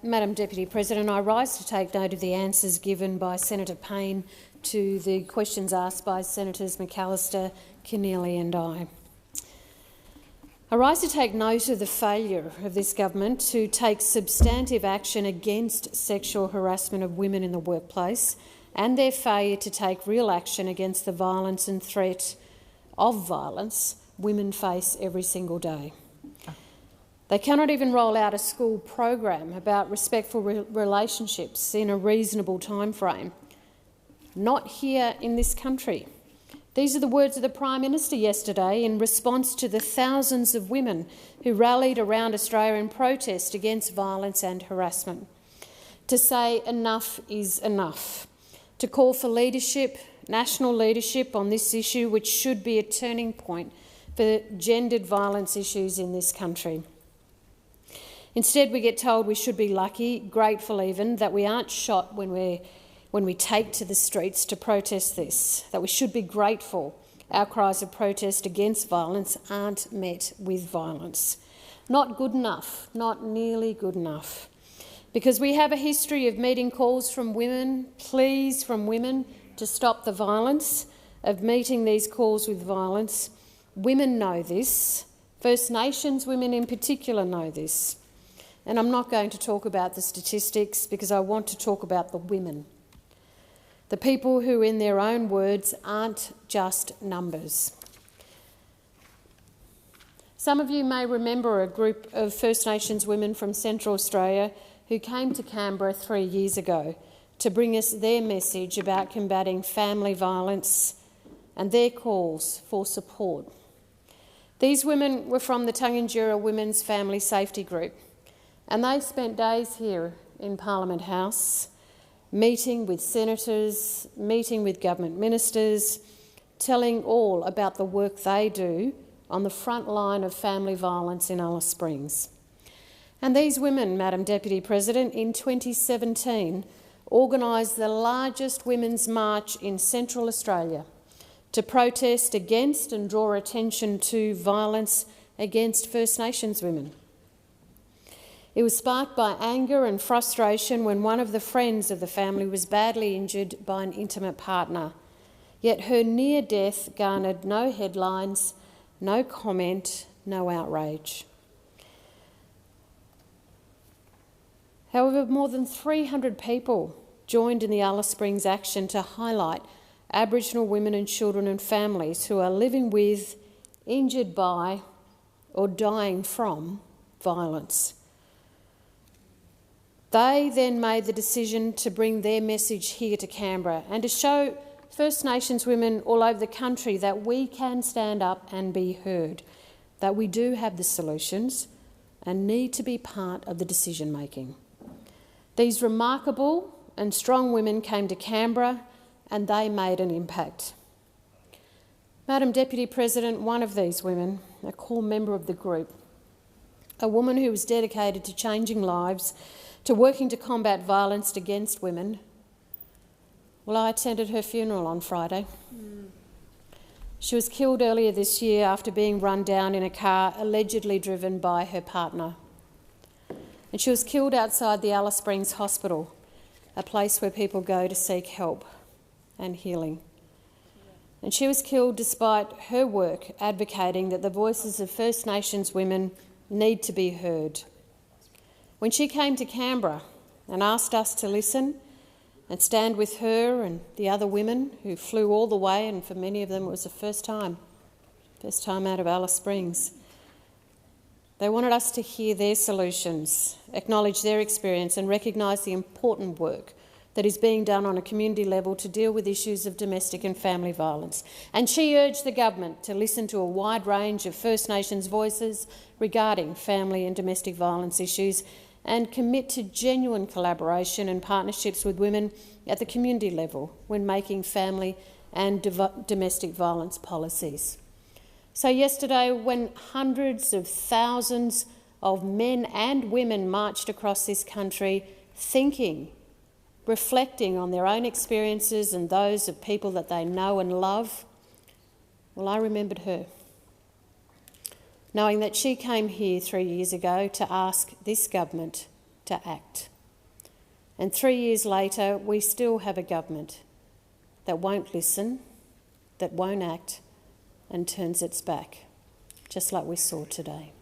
Madam Deputy President, I rise to take note of the answers given by Senator Payne to the questions asked by Senators McAllister, Keneally and I. I rise to take note of the failure of this government to take substantive action against sexual harassment of women in the workplace and their failure to take real action against the violence and threat of violence women face every single day. They cannot even roll out a school program about respectful relationships in a reasonable time frame. Not here in this country. These are the words of the Prime Minister yesterday in response to the thousands of women who rallied around Australia in protest against violence and harassment. To say enough is enough. To call for leadership, national leadership on this issue, which should be a turning point for gendered violence issues in this country. Instead, we get told we should be lucky, grateful even, that we aren't shot when we take to the streets to protest this, that we should be grateful our cries of protest against violence aren't met with violence. Not good enough, not nearly good enough. Because we have a history of meeting calls from women, pleas from women to stop the violence, of meeting these calls with violence. Women know this. First Nations women in particular know this. And I'm not going to talk about the statistics because I want to talk about the women. The people who, in their own words, aren't just numbers. Some of you may remember a group of First Nations women from Central Australia who came to Canberra 3 years ago to bring us their message about combating family violence and their calls for support. These women were from the Tangentyere Women's Family Safety Group, and they spent days here in Parliament House meeting with senators, meeting with government ministers, telling all about the work they do on the front line of family violence in Alice Springs. And these women, Madam Deputy President, in 2017 organised the largest women's march in Central Australia to protest against and draw attention to violence against First Nations women. It was sparked by anger and frustration when one of the friends of the family was badly injured by an intimate partner. Yet her near death garnered no headlines, no comment, no outrage. However, more than 300 people joined in the Alice Springs action to highlight Aboriginal women and children and families who are living with, injured by, or dying from violence. They then made the decision to bring their message here to Canberra and to show First Nations women all over the country that we can stand up and be heard, that we do have the solutions and need to be part of the decision-making. These remarkable and strong women came to Canberra and they made an impact. Madam Deputy President, one of these women, a core member of the group, a woman who was dedicated to changing lives, to working to combat violence against women. Well, I attended her funeral on Friday. She was killed earlier this year after being run down in a car allegedly driven by her partner. And she was killed outside the Alice Springs Hospital, a place where people go to seek help and healing. And she was killed despite her work advocating that the voices of First Nations women need to be heard. When she came to Canberra and asked us to listen and stand with her and the other women who flew all the way, and for many of them it was the first time out of Alice Springs, they wanted us to hear their solutions, acknowledge their experience and recognise the important work that is being done on a community level to deal with issues of domestic and family violence. And she urged the government to listen to a wide range of First Nations voices regarding family and domestic violence issues and commit to genuine collaboration and partnerships with women at the community level when making family and domestic violence policies. So yesterday, when hundreds of thousands of men and women marched across this country thinking, reflecting on their own experiences and those of people that they know and love, well, I remembered her. knowing that she came here 3 years ago to ask this government to act. And 3 years later, we still have a government that won't listen, that won't act, and turns its back, just like we saw today.